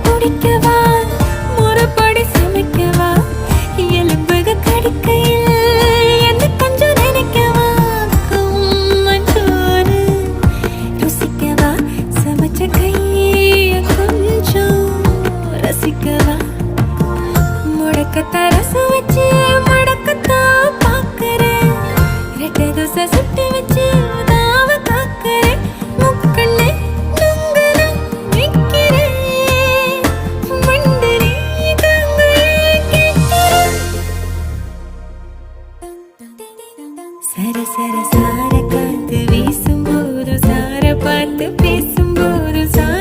குடிக்கவா முறப்படி சமைக்கவா எலும்புக கடிக்கையில் என்ன கொஞ்சம் நினைக்கவா மஞ்சோறு ருசிக்கவா சமைச்ச கைய கொஞ்சம் ரசிக்கவா முடக்கத்த ரசம் வச்சு முடக்கத்தான் பாக்குறேன் ரெட்டை தோசை சுட்டு வச்சு தாவ காக்குறேன் முக்கண்ணு நுங்குன நிக்கிறேன் மண்டரி தங்கையே கேட்கிறேன் சர சர சார காத்து வீசும்போது சார பார்த்து பேசும்போது சார